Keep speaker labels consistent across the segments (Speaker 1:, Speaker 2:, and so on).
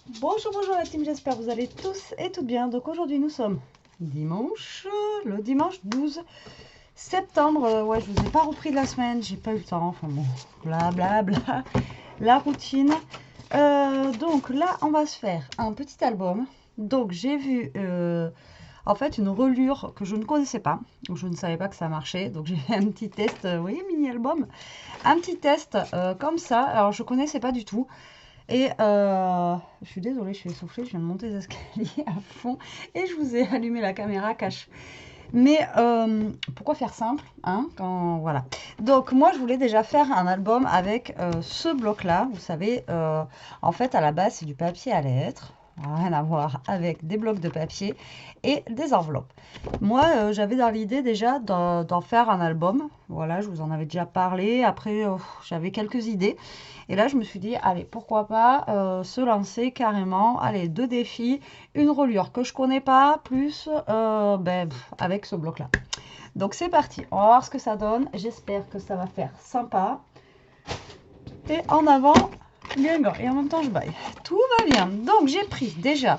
Speaker 1: Bonjour, bonjour la team, j'espère que vous allez tous et toutes bien. Donc aujourd'hui nous sommes dimanche, le dimanche 12 septembre. Ouais, je vous ai pas repris de la semaine, j'ai pas eu le temps, enfin bon, blablabla, la routine. Donc là, on va se faire un petit album. Donc j'ai vu en fait une relure que je ne connaissais pas, donc je ne savais pas que ça marchait. Donc j'ai fait un petit test, vous voyez, mini album, un petit test comme ça. Alors je connaissais pas du tout. Et je suis désolée, je suis essoufflée, je viens de monter les escaliers à fond et je vous ai allumé la caméra cache. Mais pourquoi faire simple, hein, quand voilà. Donc moi je voulais déjà faire un album avec ce bloc-là. Vous savez, en fait à la base c'est du papier à lettres. Rien à voir avec des blocs de papier et des enveloppes. Moi, j'avais dans l'idée déjà d'en faire un album. Voilà, je vous en avais déjà parlé. Après, j'avais quelques idées. Et là, je me suis dit, allez, pourquoi pas se lancer carrément. Allez, 2 défis, une reliure que je connais pas, plus avec ce bloc-là. Donc c'est parti, on va voir ce que ça donne. J'espère que ça va faire sympa. Et en avant, bien, et en même temps je baille. Tout va bien. Donc j'ai pris déjà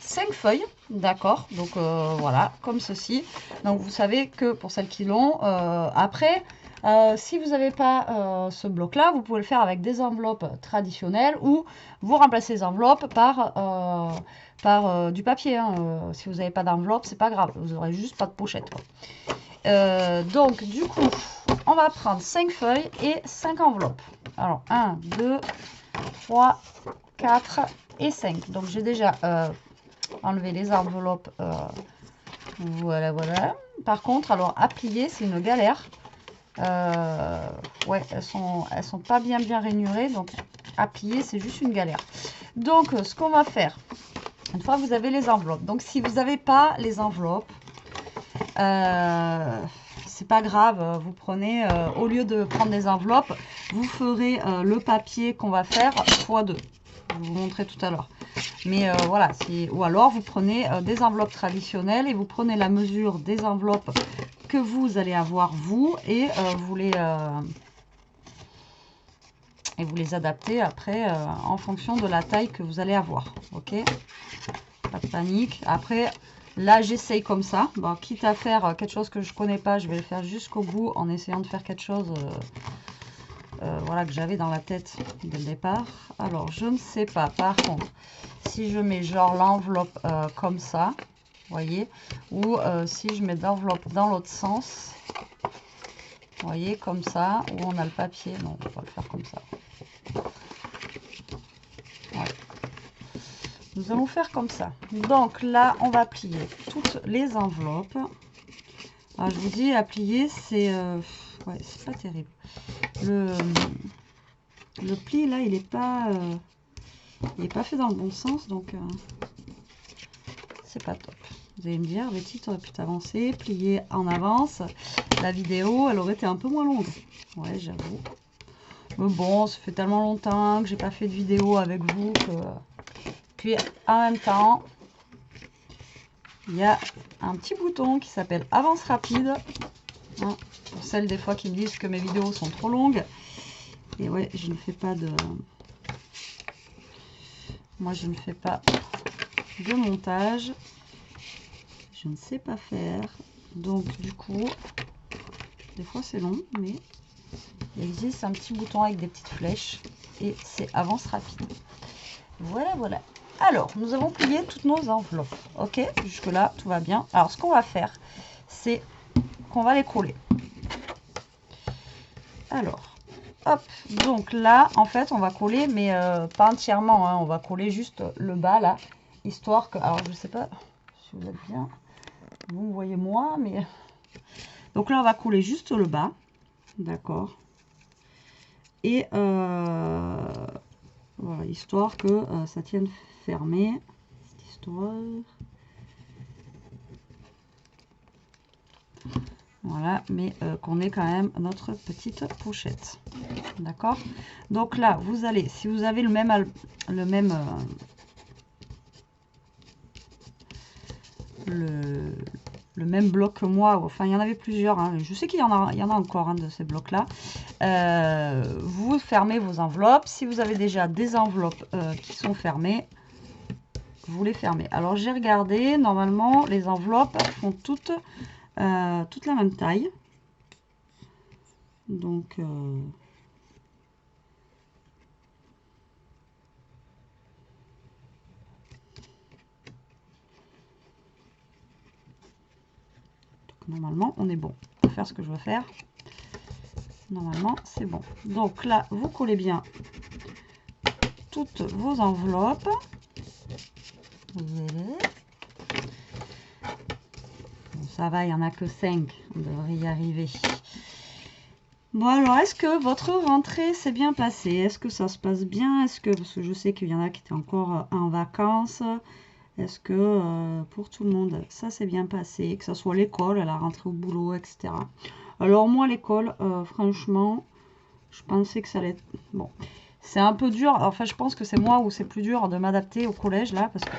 Speaker 1: 5 feuilles, d'accord. Donc voilà, comme ceci. Donc vous savez que pour celles qui l'ont, après, si vous n'avez pas ce bloc-là, vous pouvez le faire avec des enveloppes traditionnelles ou vous remplacez les enveloppes par du papier. Hein. Si vous n'avez pas d'enveloppe, c'est pas grave, vous aurez juste pas de pochette. Donc du coup, on va prendre 5 feuilles et 5 enveloppes. Alors 1, 2, 3, 4 et 5. Donc j'ai déjà enlevé les enveloppes. Voilà, voilà. Par contre, alors à plier, c'est une galère. Ouais, elles sont pas bien rainurées, donc à plier, c'est juste une galère. Donc, ce qu'on va faire, une fois que vous avez les enveloppes, donc si vous n'avez pas les enveloppes, c'est pas grave, vous prenez, au lieu de prendre des enveloppes, vous ferez le papier qu'on va faire x2. Je vais vous montrer tout à l'heure. Mais voilà, ou alors vous prenez des enveloppes traditionnelles et vous prenez la mesure des enveloppes que vous allez avoir vous et vous les adaptez après en fonction de la taille que vous allez avoir. Ok, pas de panique. Après, là j'essaye comme ça. Bon, quitte à faire quelque chose que je connais pas, je vais le faire jusqu'au bout en essayant de faire quelque chose voilà, que j'avais dans la tête dès le départ. Alors je ne sais pas, par contre, si je mets genre l'enveloppe comme ça, voyez, ou si je mets l'enveloppe dans l'autre sens, voyez, comme ça, où on a le papier. Non, on va le faire comme ça. Ouais. Nous allons faire comme ça. Donc là, on va plier toutes les enveloppes. Alors, je vous dis, à plier, c'est ouais, c'est pas terrible. Le pli là, il est pas fait dans le bon sens, donc c'est pas top. Vous allez me dire, Betty, tu aurais pu t'avancer, plier en avance. La vidéo, elle aurait été un peu moins longue. Ouais, j'avoue. Mais bon, ça fait tellement longtemps que j'ai pas fait de vidéo avec vous que... Puis en même temps, il y a un petit bouton qui s'appelle Avance rapide. Hein, pour celles des fois qui me disent que mes vidéos sont trop longues. Et ouais, je ne fais pas de... Moi, je ne fais pas de montage. Je ne sais pas faire. Donc, du coup, des fois c'est long, mais il existe un petit bouton avec des petites flèches. Et c'est avance rapide. Voilà, voilà. Alors, nous avons plié toutes nos enveloppes. Ok, jusque-là, tout va bien. Alors, ce qu'on va faire, c'est qu'on va les coller. Alors, hop. Donc là, en fait, on va coller, mais pas entièrement. Hein, on va coller juste le bas, là, histoire que... Alors, je sais pas si vous êtes bien. Vous me voyez moi, mais... Donc là, on va coller juste le bas. D'accord. Et voilà, histoire que ça tienne fermé. Histoire... Voilà, mais qu'on ait quand même notre petite pochette. D'accord. Donc là, vous allez, si vous avez le même bloc que moi, enfin il y en avait plusieurs, hein. Je sais qu'il y en a encore de ces blocs là. Vous fermez vos enveloppes. Si vous avez déjà des enveloppes qui sont fermées, vous les fermez. Alors j'ai regardé, normalement les enveloppes font toutes la même taille. Donc normalement on est bon pour faire ce que je veux faire. Normalement c'est bon. Donc là vous collez bien toutes vos enveloppes. Bon, ça va, il n'y en a que 5, on devrait y arriver. Bon alors, est-ce que votre rentrée s'est bien passée? Est-ce que ça se passe bien? Est-ce que, parce que je sais qu'il y en a qui étaient encore en vacances, est-ce que pour tout le monde ça s'est bien passé? Que ce soit l'école, la rentrée au boulot, etc. Alors moi l'école, franchement, je pensais que ça allait être... Bon, c'est un peu dur, enfin je pense que c'est moi où c'est plus dur de m'adapter au collège là, parce que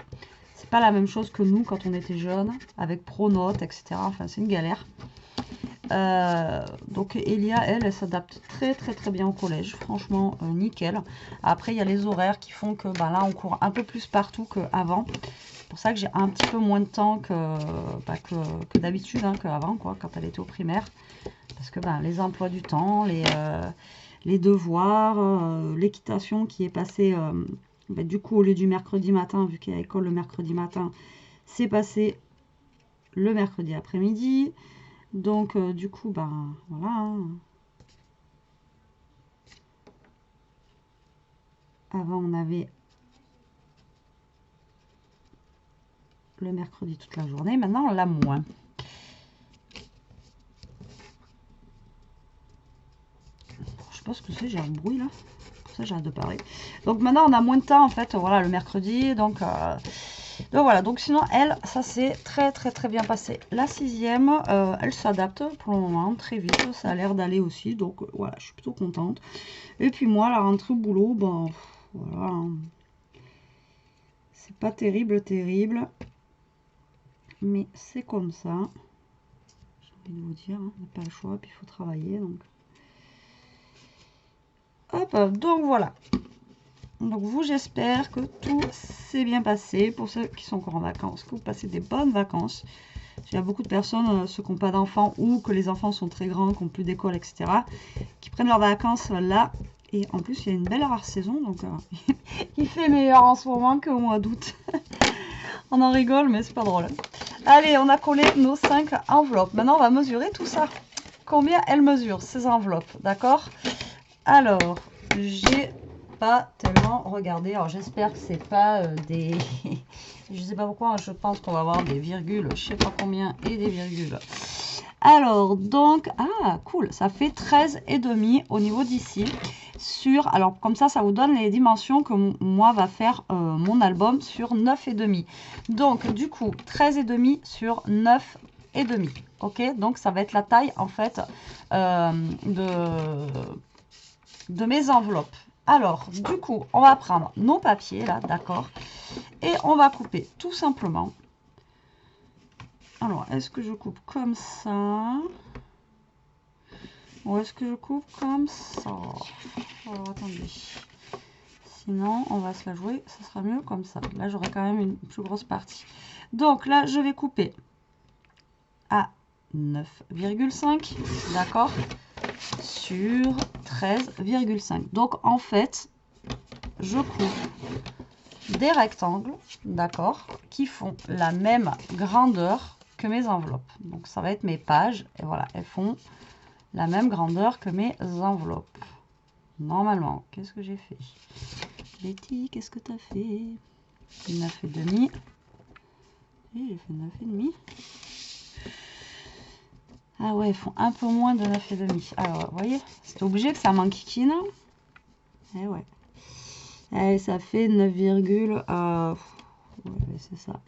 Speaker 1: c'est pas la même chose que nous quand on était jeunes, avec pronotes, etc. Enfin c'est une galère. Donc Elia, elle s'adapte très bien au collège, franchement nickel. Après il y a les horaires qui font que là on court un peu plus partout qu'avant. C'est pour ça que j'ai un petit peu moins de temps que d'habitude, hein, qu'avant quoi, quand elle était au primaire. Parce que les emplois du temps, les devoirs, l'équitation qui est passée, du coup au lieu du mercredi matin, vu qu'il y a école le mercredi matin, c'est passé le mercredi après-midi. Donc du coup voilà, hein. Avant on avait le mercredi toute la journée, maintenant on l'a moins. Je sais pas ce que c'est, j'ai un bruit là, pour ça j'arrête de parler. Donc maintenant on a moins de temps en fait, voilà, le mercredi, donc voilà, donc sinon elle, ça s'est très bien passé. La 6e, elle s'adapte pour le moment très vite, ça a l'air d'aller aussi, donc voilà, je suis plutôt contente. Et puis moi, la rentrée au boulot, voilà, c'est pas terrible, mais c'est comme ça. J'ai envie de vous dire, hein, on n'a pas le choix, puis il faut travailler, donc. Hop, donc voilà. Donc vous, j'espère que tout s'est bien passé. Pour ceux qui sont encore en vacances, que vous passez des bonnes vacances. Il y a beaucoup de personnes, ceux qui n'ont pas d'enfants ou que les enfants sont très grands, qui n'ont plus d'école, etc., qui prennent leurs vacances là. Et en plus, il y a une belle rare saison, donc il fait meilleur en ce moment qu'au mois d'août. On en rigole, mais c'est pas drôle. Allez, on a collé nos 5 enveloppes. Maintenant, on va mesurer tout ça. Combien elles mesurent, ces enveloppes, d'accord? Alors, j'ai pas tellement regardé. Alors, j'espère que c'est pas des... Je sais pas pourquoi, je pense qu'on va avoir des virgules, je sais pas combien, et des virgules. Alors, donc, ah, cool, ça fait 13,5 au niveau d'ici. Alors, comme ça vous donne les dimensions que moi va faire mon album sur 9,5. Donc, du coup, 13,5 sur 9,5. Ok, donc ça va être la taille, en fait, de mes enveloppes. Alors, du coup, on va prendre nos papiers, là, d'accord, et on va couper tout simplement. Alors, est-ce que je coupe comme ça? Ou est-ce que je coupe comme ça? Alors, attendez. Sinon, on va se la jouer. Ça sera mieux comme ça. Là, j'aurai quand même une plus grosse partie. Donc là, je vais couper à 9,5. D'accord? Sur 13,5. Donc, en fait, je coupe des rectangles, d'accord, qui font la même grandeur que mes enveloppes. Donc, ça va être mes pages. Et voilà, elles font la même grandeur que mes enveloppes. Normalement, qu'est-ce que j'ai fait? Betty, qu'est-ce que tu as fait? 9,5. Et j'ai fait 9,5. Ah ouais, ils font un peu moins de 9,5. Alors, vous voyez, c'est obligé que ça m'enquiquine. Eh ouais. Et ça fait 9, ouais, c'est ça.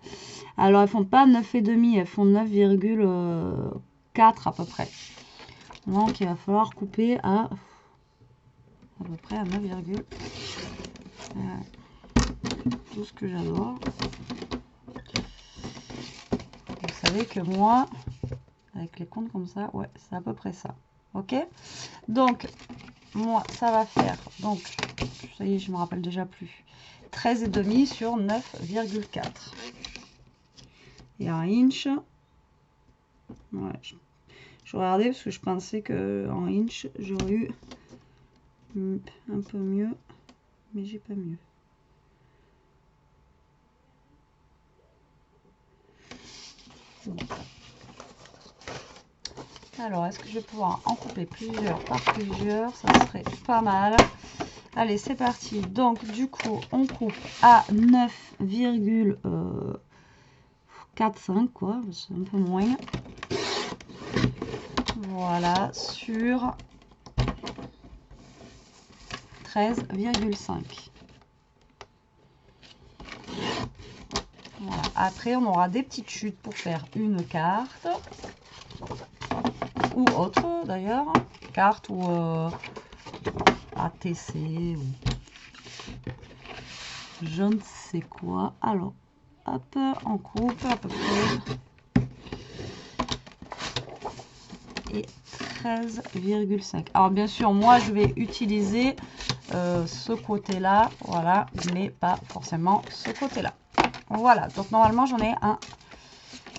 Speaker 1: Alors, elles font pas 9,5, elles font 9,4 à peu près. Donc, il va falloir couper à peu près à 9, tout ce que j'adore. Vous savez que moi, avec les comptes comme ça, ouais, c'est à peu près ça. Ok? Donc, moi, ça va faire, donc, Ça y est, je me rappelle déjà plus. 13,5 sur 9,4. Et un inch. Ouais, je regardais parce que je pensais qu'en inch, j'aurais eu un peu mieux. Mais j'ai pas mieux. Bon. Alors, est-ce que je vais pouvoir en couper plusieurs par plusieurs? Ça serait pas mal. Allez, c'est parti. Donc, du coup, on coupe à 9,45 quoi. C'est un peu moins. Voilà, sur 13,5. Voilà. Après, on aura des petites chutes pour faire une carte. Ou autre d'ailleurs. Carte ou ATC. Ou je ne sais quoi. Alors, hop, on coupe à peu près. Et 13,5. Alors bien sûr, moi je vais utiliser ce côté-là, voilà, mais pas forcément ce côté-là. Voilà, donc normalement j'en ai 1,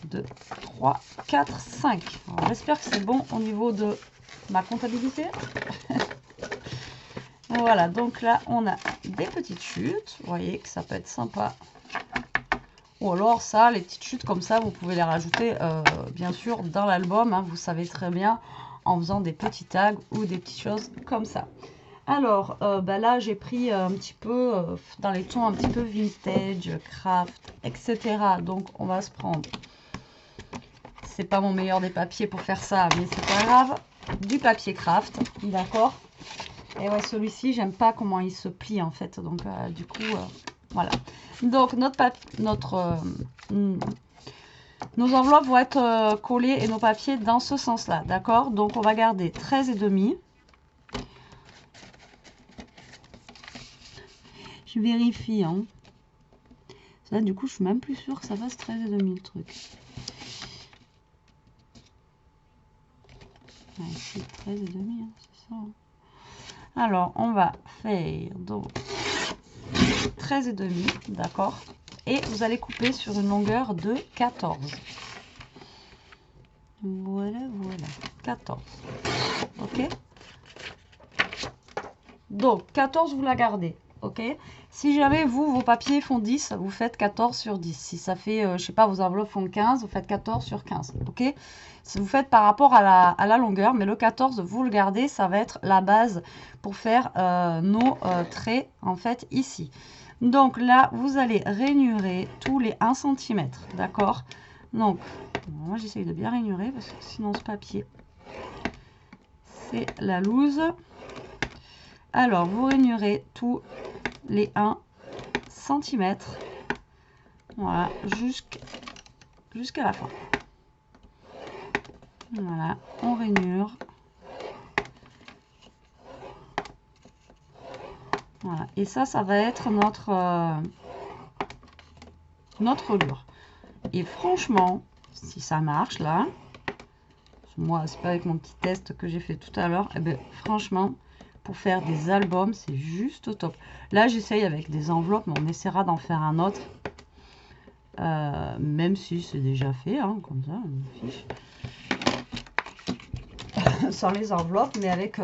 Speaker 1: 2, 3, 4, 5. J'espère que c'est bon au niveau de ma comptabilité. Voilà, donc là on a des petites chutes, vous voyez que ça peut être sympa. Ou alors ça, les petites chutes comme ça, vous pouvez les rajouter bien sûr dans l'album, hein, vous savez très bien, en faisant des petits tags ou des petites choses comme ça. Alors bah là j'ai pris un petit peu dans les tons un petit peu vintage, craft, etc. Donc on va se prendre, c'est pas mon meilleur des papiers pour faire ça, mais c'est pas grave, du papier craft, d'accord. Et ouais, celui-ci j'aime pas comment il se plie en fait, donc du coup voilà. Donc nos enveloppes vont être collées et nos papiers dans ce sens-là, d'accord. Donc on va garder 13,5. Je vérifie, hein. Là du coup je suis même plus sûre que ça fasse 13,5 le truc. Ouais, c'est 13,5, hein, c'est ça. Hein. Alors on va faire donc 13,5, d'accord. Et vous allez couper sur une longueur de 14. Voilà, voilà, 14. Ok. Donc 14, vous la gardez. Ok. Si jamais vos papiers font 10, vous faites 14 sur 10. Si ça fait, je sais pas, vos enveloppes font 15, vous faites 14 sur 15. Ok. Si vous faites par rapport à la longueur, mais le 14, vous le gardez, ça va être la base pour faire nos traits, en fait, ici. Donc là, vous allez rainurer tous les 1 cm, d'accord. Donc, moi j'essaye de bien rainurer parce que sinon ce papier, c'est la loose. Alors, vous rainurez tous les 1 cm, voilà, jusqu'à la fin. Voilà, on rainure. Voilà, et ça va être notre relure. Et franchement, si ça marche là, moi c'est pas avec mon petit test que j'ai fait tout à l'heure, et ben franchement, pour faire des albums, c'est juste au top. Là, j'essaye avec des enveloppes, mais on essaiera d'en faire un autre. Même si c'est déjà fait, hein, comme ça, on fiche. Sans les enveloppes, mais avec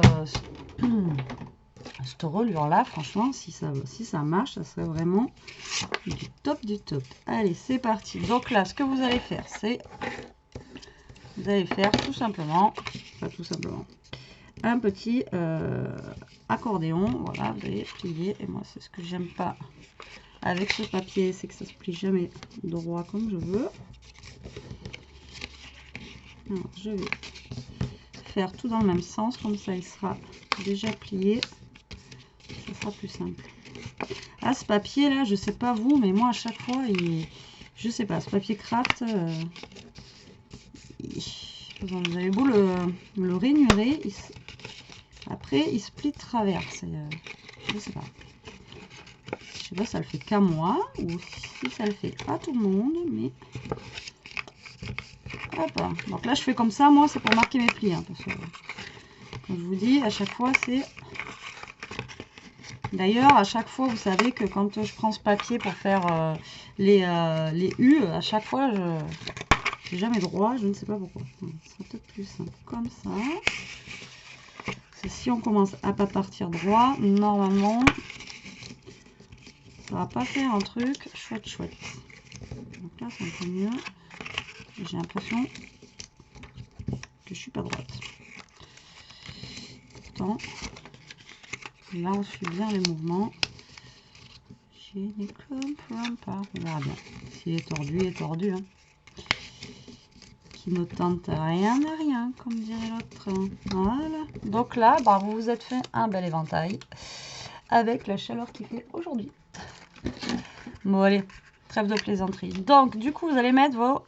Speaker 1: cette relure là, franchement, si ça marche, ça serait vraiment du top du top. Allez, c'est parti. Donc là, ce que vous allez faire, c'est vous allez faire tout simplement, pas tout simplement, un petit accordéon. Voilà, vous allez plier. Et moi, c'est ce que j'aime pas avec ce papier, c'est que ça se plie jamais droit comme je veux. Alors, je vais faire tout dans le même sens, comme ça il sera déjà plié, ça sera plus simple. Ah, ce papier là, je sais pas vous, mais moi à chaque fois je sais pas, ce papier craft vous avez beau le rainurer, après il se plie de travers. Je sais pas ça le fait qu'à moi ou si ça le fait à tout le monde, mais hop. Donc là je fais comme ça, moi c'est pour marquer mes plis, hein, parce que comme je vous dis, à chaque fois c'est D'ailleurs, à chaque fois, vous savez que quand je prends ce papier pour faire les U, à chaque fois, je n'ai jamais droit. Je ne sais pas pourquoi. Ce sera peut-être plus simple comme ça. Parce que si on commence à pas partir droit, normalement, ça va pas faire un truc chouette. Donc là, c'est un peu mieux. J'ai l'impression que je suis pas droite. Pourtant, là, on suit bien les mouvements. Je ne comprends pas. On verra bien. S'il est tordu, il est tordu. Hein. Qui ne tente rien à rien, comme dirait l'autre. Voilà. Donc là, bah, vous vous êtes fait un bel éventail avec la chaleur qu'il fait aujourd'hui. Bon, allez, trêve de plaisanterie. Donc, du coup, vous allez mettre votre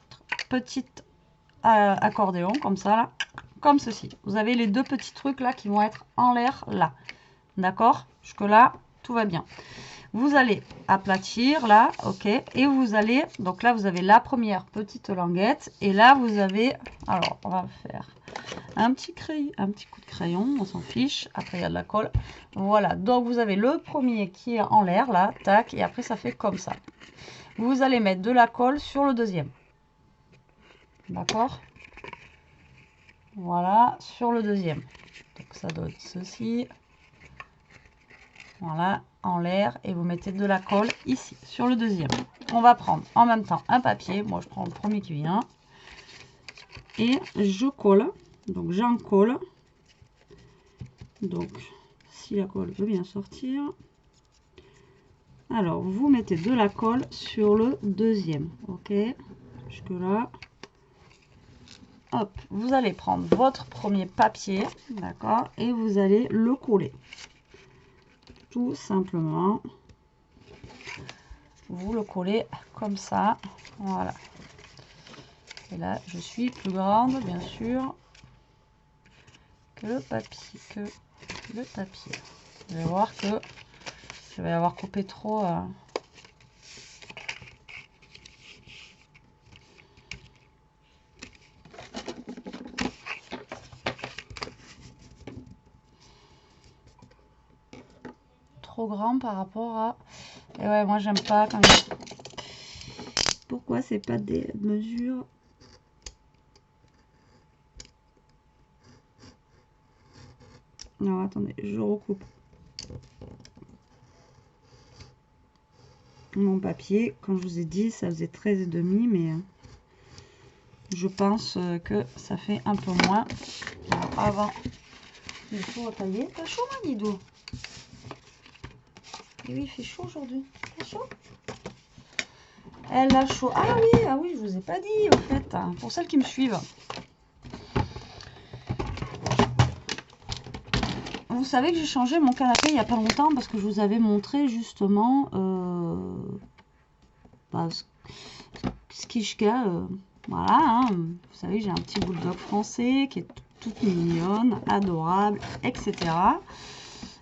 Speaker 1: petite accordéon, comme ça, là, comme ceci. Vous avez les deux petits trucs là qui vont être en l'air, là. D'accord? Jusque là, tout va bien. Vous allez aplatir là, ok, et vous allez, donc là vous avez la première petite languette, et là vous avez, alors on va faire un petit coup de crayon, on s'en fiche, après il y a de la colle, voilà, donc vous avez le premier qui est en l'air là, tac, et après ça fait comme ça. Vous allez mettre de la colle sur le deuxième, d'accord, voilà, sur le deuxième, donc ça donne ceci. Voilà, en l'air, et vous mettez de la colle ici, sur le deuxième. On va prendre en même temps un papier. Moi, je prends le premier qui vient. Et je colle. Donc, j'en colle. Donc, si la colle veut bien sortir. Alors, vous mettez de la colle sur le deuxième. Ok, jusque là. Hop, vous allez prendre votre premier papier. D'accord, et vous allez le coller. Tout simplement, vous le collez comme ça, voilà. Et là, je suis plus grande, bien sûr, que le papier. Je vais voir que je vais avoir coupé trop. Trop grand par rapport à. Et ouais, moi j'aime pas quand même. Pourquoi c'est pas des mesures? Non, attendez, je recoupe mon papier. Comme je vous ai dit, ça faisait 13,5, mais je pense que ça fait un peu moins. Alors, avant, il faut retailler. T'as chaud, Manidou? Et oui, il fait chaud aujourd'hui. T'as chaud? Elle a chaud. Ah oui, je vous ai pas dit, en fait, hein, pour celles qui me suivent. Vous savez que j'ai changé mon canapé il n'y a pas longtemps parce que je vous avais montré justement Skishka, voilà, hein, vous savez, j'ai un petit bulldog français qui est toute mignonne, adorable, etc.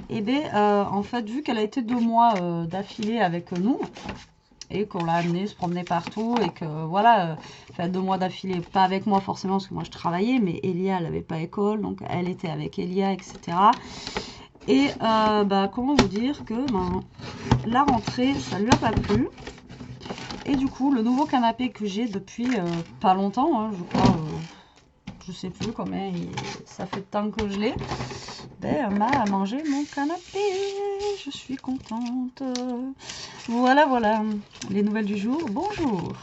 Speaker 1: Et bien, en fait, vu qu'elle a été 2 mois d'affilée avec nous, et qu'on l'a amenée se promener partout, et que voilà, fait 2 mois d'affilée, pas avec moi forcément, parce que moi je travaillais, mais Elia, elle n'avait pas école, donc elle était avec Elia, etc. Et comment vous dire que la rentrée, ça lui a pas plu. Et du coup, le nouveau canapé que j'ai depuis pas longtemps, hein, je crois, je sais plus combien, ça fait tant que je l'ai, m'a mangé mon canapé. Je suis contente. Voilà, les nouvelles du jour. Bonjour.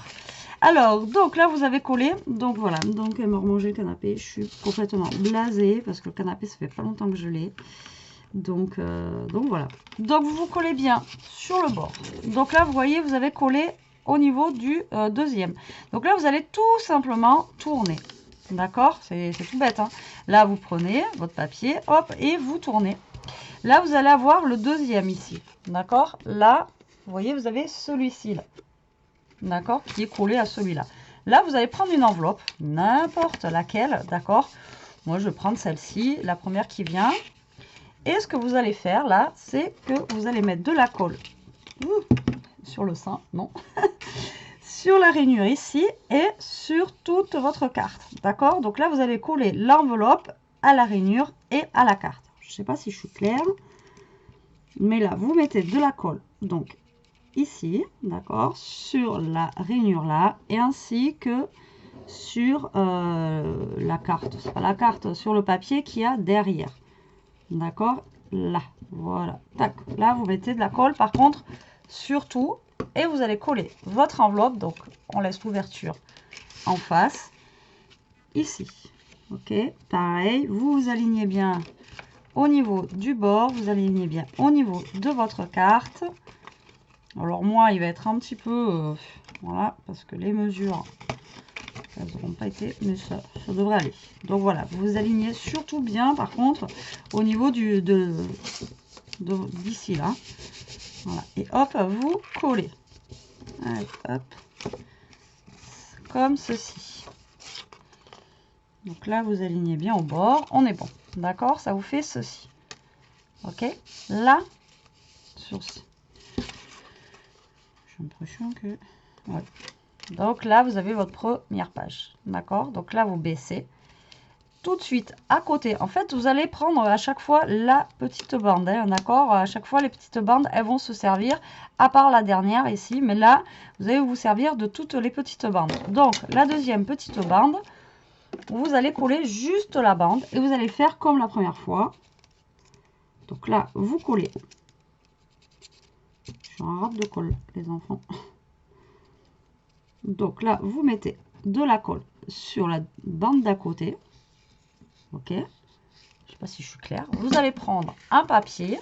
Speaker 1: Alors, donc là, vous avez collé. Donc voilà, donc elle m'a remangé le canapé. Je suis complètement blasée parce que le canapé, ça fait pas longtemps que je l'ai. Donc voilà. Donc vous collez bien sur le bord. Donc là, vous voyez, vous avez collé au niveau du deuxième. Donc là, vous allez tout simplement tourner. D'accord? C'est tout bête. Hein. Là, vous prenez votre papier, hop, et vous tournez. Là, vous allez avoir le deuxième ici. D'accord? Là, vous voyez, vous avez celui-ci, là. D'accord? Qui est collé à celui-là. Là, vous allez prendre une enveloppe, n'importe laquelle. D'accord? Moi, je vais prendre celle-ci, la première qui vient. Et ce que vous allez faire, là, c'est que vous allez mettre de la colle sur le sein, non sur la rainure ici et sur toute votre carte. D'accord? Donc là, vous allez coller l'enveloppe à la rainure et à la carte. Je ne sais pas si je suis claire. Mais là, vous mettez de la colle, donc ici, d'accord, sur la rainure là, et ainsi que sur la carte. C'est pas la carte, sur le papier qu'il y a derrière. D'accord, là, voilà. Tac, là, vous mettez de la colle, par contre, surtout, et vous allez coller votre enveloppe. Donc, on laisse l'ouverture en face, ici. Ok, pareil, vous vous alignez bien au niveau du bord, vous alignez bien au niveau de votre carte. Alors moi, il va être un petit peu, voilà, parce que les mesures, elles n'auront pas été, mais ça devrait aller. Donc voilà, vous vous alignez surtout bien, par contre, au niveau d'ici là. Voilà, et hop, vous collez. Allez, hop, comme ceci. Donc là, vous alignez bien au bord, on est bon. D'accord, ça vous fait ceci. Ok, là, sur ce. J'ai l'impression que... Ouais. Donc là, vous avez votre première page. D'accord, donc là, vous baissez. Tout de suite, à côté, en fait, vous allez prendre à chaque fois la petite bande. Hein, d'accord, à chaque fois, les petites bandes, elles vont se servir, à part la dernière ici. Mais là, vous allez vous servir de toutes les petites bandes. Donc, la deuxième petite bande, vous allez coller juste la bande et vous allez faire comme la première fois. Donc là, vous collez. Je suis en rate de colle, les enfants. Donc là, vous mettez de la colle sur la bande d'à côté. Ok. Je ne sais pas si je suis claire. Vous allez prendre un papier.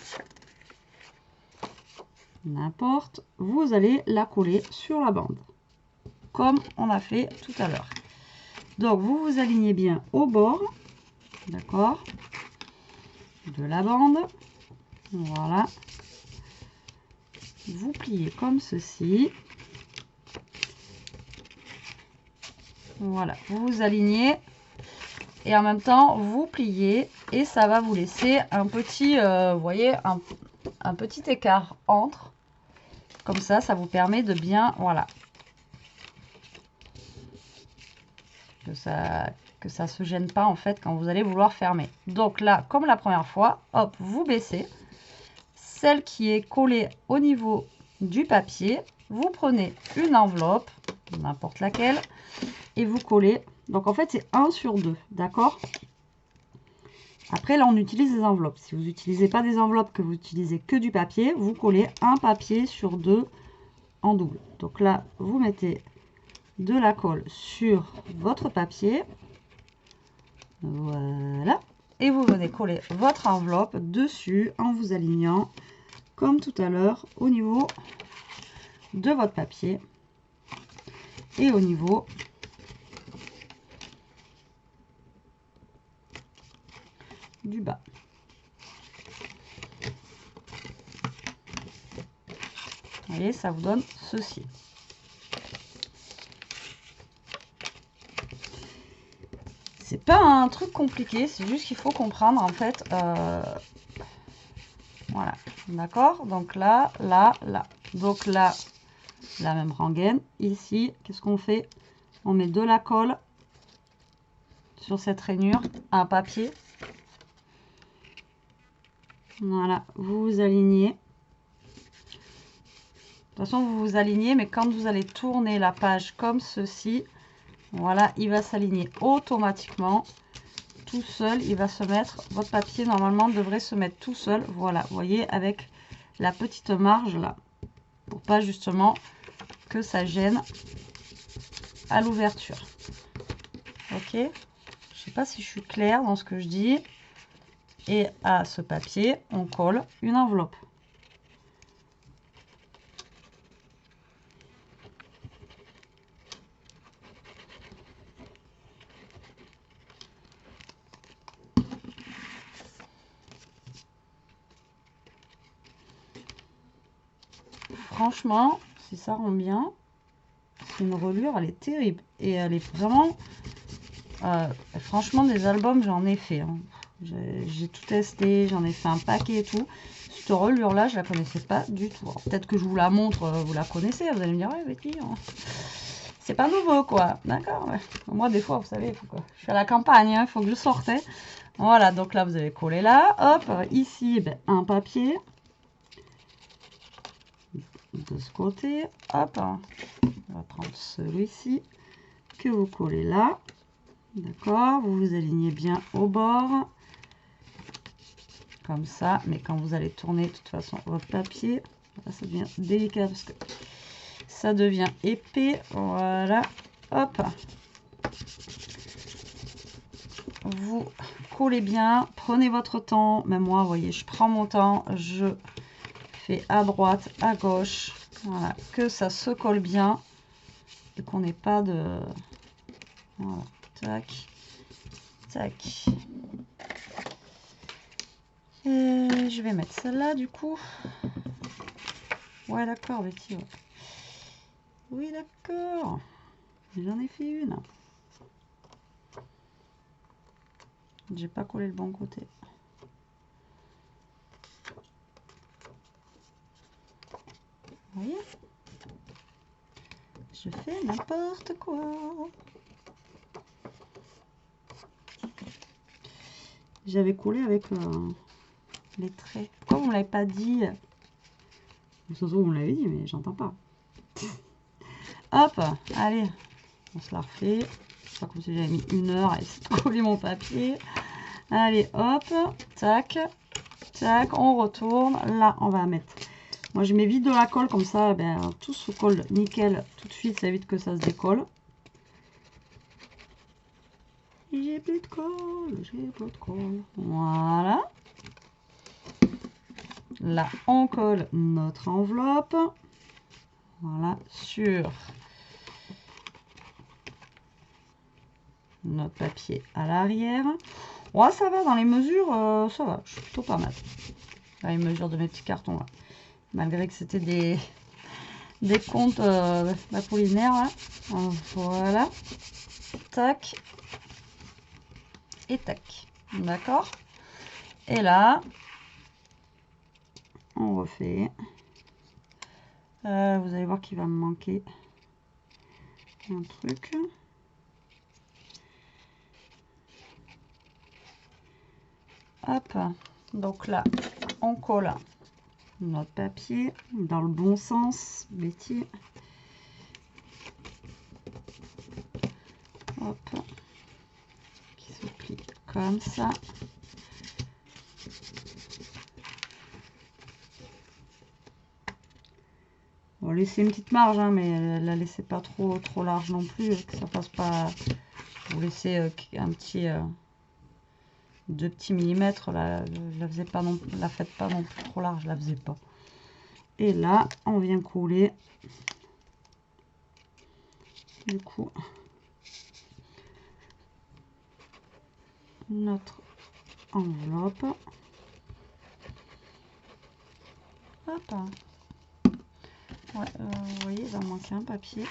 Speaker 1: N'importe. Vous allez la coller sur la bande. Comme on a fait tout à l'heure. Donc, vous vous alignez bien au bord. D'accord. De la bande. Voilà. Vous pliez comme ceci. Voilà. Vous vous alignez. Et en même temps, vous pliez. Et ça va vous laisser un petit, vous voyez, un petit écart entre. Comme ça vous permet de bien, voilà. Que ça se gêne pas en fait quand vous allez vouloir fermer. Donc là, comme la première fois, hop, vous baissez. Celle qui est collée au niveau du papier, vous prenez une enveloppe, n'importe laquelle, et vous collez. Donc en fait, c'est 1 sur 2, d'accord? Après, là, on utilise des enveloppes. Si vous n'utilisez pas des enveloppes, que vous utilisez que du papier, vous collez un papier sur 2 en double. Donc là, vous mettez de la colle sur votre papier. Voilà. Et vous venez coller votre enveloppe dessus en vous alignant comme tout à l'heure au niveau de votre papier et au niveau du bas. Vous voyez, ça vous donne ceci. C'est pas un truc compliqué, c'est juste qu'il faut comprendre en fait. Voilà, d'accord. Donc là, là, là. Donc là, la même rengaine. Ici, qu'est-ce qu'on fait? On met de la colle sur cette rainure, un papier. Voilà, vous vous alignez. De toute façon, vous vous alignez, mais quand vous allez tourner la page comme ceci, voilà, il va s'aligner automatiquement. Tout seul, il va se mettre, votre papier normalement devrait se mettre tout seul, voilà, vous voyez, avec la petite marge là, pour pas justement que ça gêne à l'ouverture. Ok, je sais pas si je suis claire dans ce que je dis. Et à ce papier, on colle une enveloppe. Franchement, si ça rend bien, c'est une reliure, elle est terrible. Et elle est vraiment... franchement, des albums, j'en ai fait. Hein. J'ai tout testé, j'en ai fait un paquet et tout. Cette reliure-là, je la connaissais pas du tout. Peut-être que je vous la montre, vous la connaissez. Vous allez me dire, ouais, Betty, hein. C'est pas nouveau, quoi. D'accord, ouais. Moi, des fois, vous savez, je suis à la campagne, il faut que je sorte. Hein. Voilà, donc là, vous avez collé là. Hop, ici, ben, un papier. de ce côté. Hop, on va prendre celui-ci que vous collez là. D'accord, vous vous alignez bien au bord. Comme ça, mais quand vous allez tourner de toute façon votre papier, là, ça devient délicat parce que ça devient épais. Voilà, hop. Vous collez bien, prenez votre temps. Même moi, vous voyez, je prends mon temps, je fais à droite, à gauche. Voilà, que ça se colle bien et qu'on n'ait pas de... Voilà, tac, tac. Et je vais mettre celle-là du coup. Ouais, d'accord, Betty. Ouais. Oui, d'accord. J'en ai fait une. J'ai pas collé le bon côté. Vous voyez? Je fais n'importe quoi. J'avais collé avec les traits. Pourquoi vous ne me l'avez pas dit? Surtout, vous me l'avez dit, mais j'entends pas. Hop, allez, on se la refait. C'est pas comme si j'avais mis 1 heure à essayer de coller mon papier. Allez, hop, tac, tac, on retourne. Là, on va mettre... Moi, je mets vite de la colle, comme ça, ben, tout se colle nickel tout de suite. Ça évite que ça se décolle. J'ai plus de colle, j'ai plus de colle. Voilà. Là, on colle notre enveloppe. Voilà, sur notre papier à l'arrière. Ouais, ça va, dans les mesures, ça va, je suis plutôt pas mal. Dans les mesures de mes petits cartons, là. Malgré que c'était des comptes d'Apollinaire, là. Voilà. Tac. Et tac. D'accord. Et là, on refait. Vous allez voir qu'il va me manquer un truc. Hop, donc là, on colle notre papier dans le bon sens, Betty. Hop, qui se plie comme ça. On va laisser une petite marge, hein, mais la laissez pas trop large non plus, que ça passe pas. Vous laissez un petit 2 petits millimètres, la faisait pas non, la faites pas non plus trop large, la faisais pas. Et là, on vient coller du coup notre enveloppe. Hop. Ouais, vous voyez, il va manquer un papier.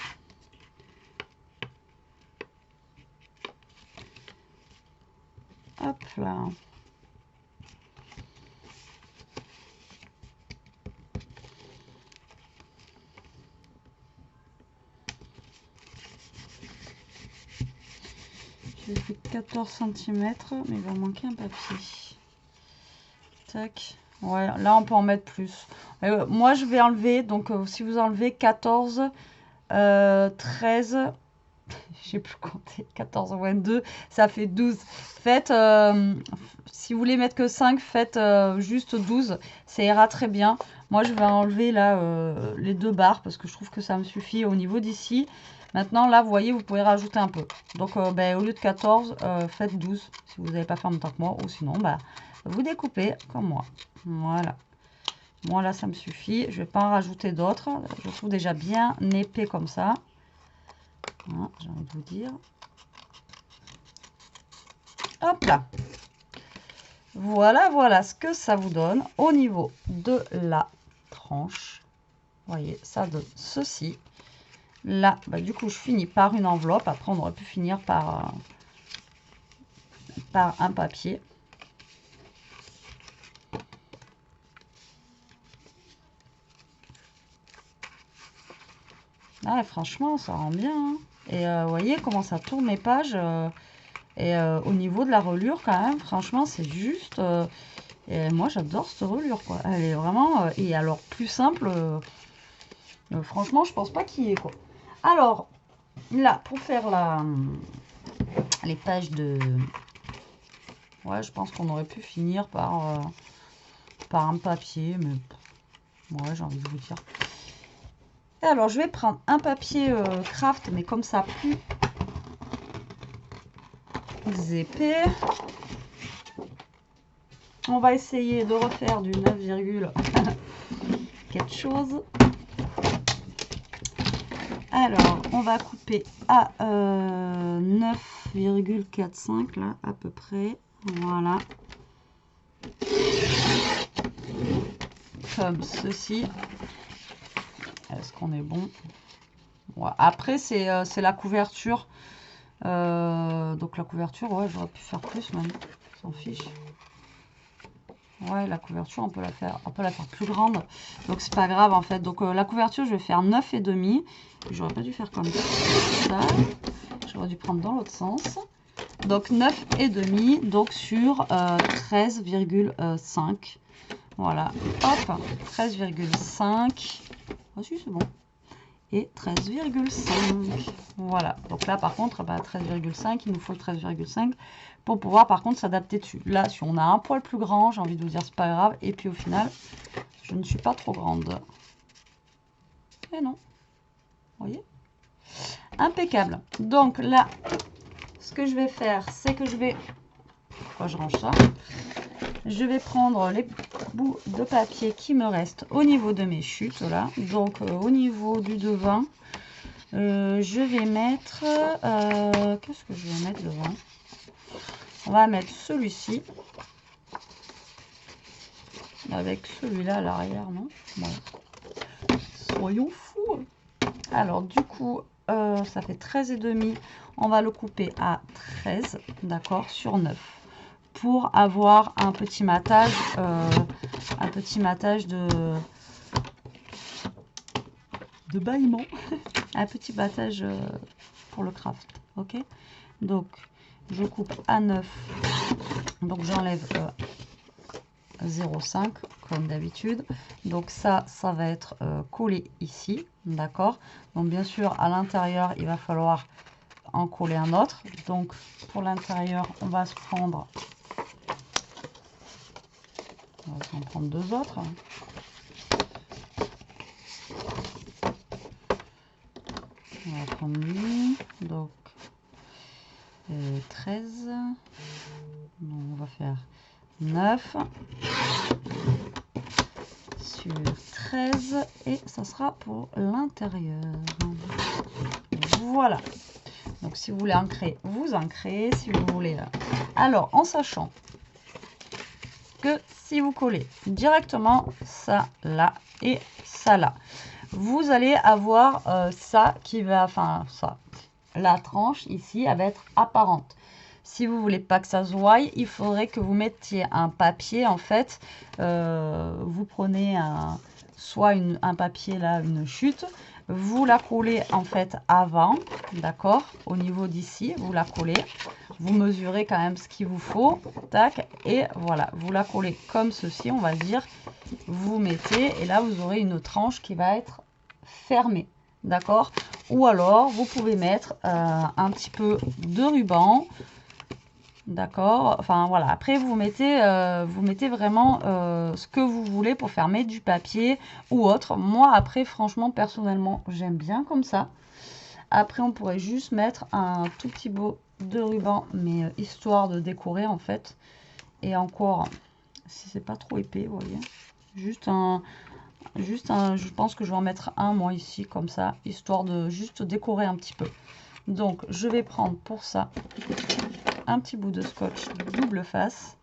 Speaker 1: Hop là. J'ai fait 14 cm, mais il va manquer un papier. Tac. Ouais, là on peut en mettre plus. Moi je vais enlever, donc si vous enlevez 14, 13, j'ai plus compté, 14 moins 2, ça fait 12. Faites, si vous voulez mettre que 5, faites juste 12, ça ira très bien. Moi je vais enlever là les 2 barres parce que je trouve que ça me suffit au niveau d'ici. Maintenant là vous voyez, vous pouvez rajouter un peu. Donc au lieu de 14, faites 12 si vous n'avez pas fait en même temps que moi, ou sinon vous découpez comme moi. Voilà. Moi là ça me suffit, je vais pas en rajouter d'autres. Je trouve déjà bien épais comme ça. Voilà, j'ai envie de vous dire. Hop là. Voilà, voilà ce que ça vous donne au niveau de la tranche. Vous voyez, ça donne ceci. Là, du coup, je finis par une enveloppe. Après, on aurait pu finir par un papier. Ah, franchement, ça rend bien. Hein. Et vous voyez comment ça tourne les pages. Et au niveau de la reliure, quand même, franchement, c'est juste... et moi, j'adore cette reliure, quoi. Elle est vraiment... et alors, plus simple... Franchement, je pense pas qu'il y ait quoi. Alors, là, pour faire les pages de... Ouais, je pense qu'on aurait pu finir par un papier, mais... Ouais, j'ai envie de vous dire. Et alors, je vais prendre un papier craft, mais comme ça, plus épais. On va essayer de refaire du 9, quelque chose. Alors, on va couper à 9,45 là, à peu près. Voilà. Comme ceci. Est-ce qu'on est bon? Ouais. Après, c'est la couverture. Donc la couverture, ouais, j'aurais pu faire plus même. S'en fiche. Ouais, la couverture, on peut la faire plus grande. Donc c'est pas grave en fait. Donc la couverture, je vais faire 9,5. J'aurais pas dû faire comme ça. J'aurais dû prendre dans l'autre sens. Donc 9,5. Donc sur 13,5. Voilà. Hop. 13,5. Ah si, c'est bon. Et 13,5. Voilà. Donc là, par contre, 13,5. Il nous faut le 13,5 pour pouvoir, par contre, s'adapter dessus. Là, si on a un poil plus grand, j'ai envie de vous dire, c'est pas grave. Et puis, au final, je ne suis pas trop grande. Et non. Vous voyez? Impeccable. Donc là, ce que je vais faire, c'est que je vais... Pourquoi je range ça? Je vais prendre les bouts de papier qui me restent au niveau de mes chutes, là. Donc, au niveau du devant, je vais mettre... qu'est-ce que je vais mettre devant? On va mettre celui-ci. Avec celui-là à l'arrière, non? Ouais. Soyons fous. Alors, du coup, ça fait 13,5. On va le couper à 13, d'accord, sur 9. Pour avoir un petit matage de bâillement. Un petit battage pour le craft, ok? Donc, je coupe à 9. Donc, j'enlève 0,5 comme d'habitude. Donc ça va être collé ici, d'accord? Donc bien sûr à l'intérieur il va falloir en coller un autre. Donc pour l'intérieur on va se prendre, on va s'en prendre deux autres. On va prendre lui, donc 13. Donc, on va faire 9 sur 13 et ça sera pour l'intérieur. Voilà. Donc si vous voulez ancrer, vous ancrez. Si vous voulez... Alors, en sachant que si vous collez directement ça là et ça là, vous allez avoir ça qui va... Enfin, ça. La tranche ici, elle va être apparente. Si vous voulez pas que ça se voie, il faudrait que vous mettiez un papier, en fait. Vous prenez soit un papier là, une chute. Vous la collez en fait avant, d'accord, au niveau d'ici, vous la collez. Vous mesurez quand même ce qu'il vous faut, tac, et voilà, vous la collez comme ceci, on va dire. Vous mettez, et là vous aurez une tranche qui va être fermée, d'accord. Ou alors, vous pouvez mettre un petit peu de ruban. D'accord. Enfin, voilà. Après, vous mettez vraiment ce que vous voulez pour fermer du papier ou autre. Moi, après, franchement, personnellement, j'aime bien comme ça. Après, on pourrait juste mettre un tout petit bout de ruban, mais histoire de décorer, en fait. Et encore, si c'est pas trop épais, vous voyez. Je pense que je vais en mettre un, moi, ici, comme ça, histoire de juste décorer un petit peu. Donc, je vais prendre pour ça un petit bout de scotch double face.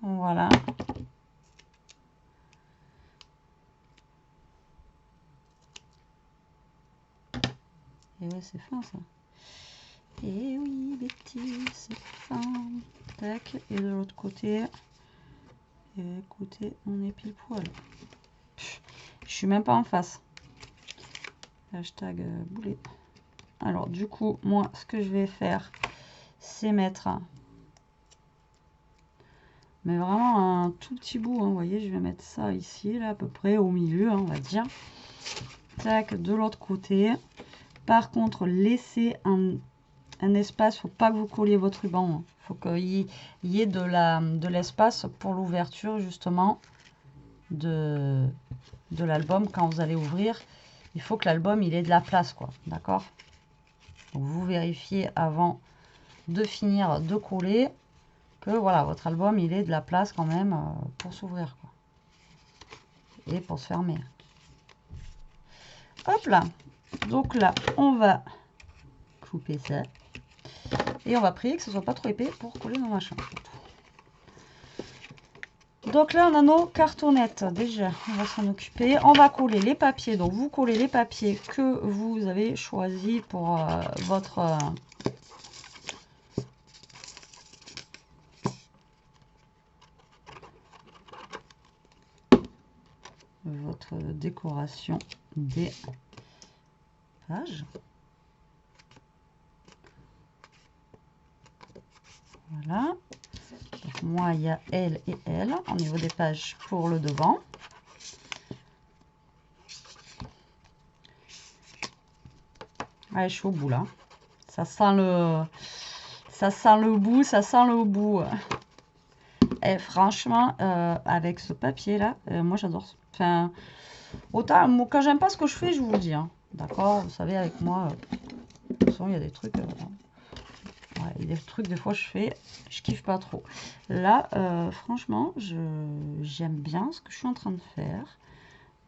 Speaker 1: Voilà. Et ouais, c'est fin, ça. Et oui, Betty, c'est fin. Tac. Et de l'autre côté... Et écoutez, on est pile poil. Je suis même pas en face. Hashtag boulet. Alors, du coup, moi, ce que je vais faire, c'est mettre... Mais vraiment un tout petit bout, hein, vous voyez, je vais mettre ça ici, là, à peu près au milieu, hein, on va dire. tac, de l'autre côté. Par contre, laissez un espace, faut pas que vous colliez votre ruban. Il faut qu'il y ait de l'espace pour l'ouverture justement de l'album quand vous allez ouvrir. Il faut que l'album il ait de la place, quoi. D'accord? Donc vous vérifiez avant de finir de coller que voilà, votre album il ait de la place quand même pour s'ouvrir, quoi. Et pour se fermer. Hop là. Donc là, on va couper ça. Et on va prier que ce soit pas trop épais pour coller nos machins. Donc là, on a nos cartonnettes. Déjà, on va s'en occuper. On va coller les papiers. Donc, vous collez les papiers que vous avez choisis pour votre décoration des pages. Voilà. Donc, moi, il y a elle et elle au niveau des pages pour le devant. Allez, je suis au bout là. Ça sent le bout, ça sent le bout. Et franchement, avec ce papier là, moi j'adore. Enfin, autant quand j'aime pas ce que je fais, je vous le dis. Hein. D'accord, vous savez, avec moi, de toute façon, il y a des trucs. Ouais, il y a des trucs des fois je fais, je kiffe pas trop. Là, franchement, j'aime bien ce que je suis en train de faire.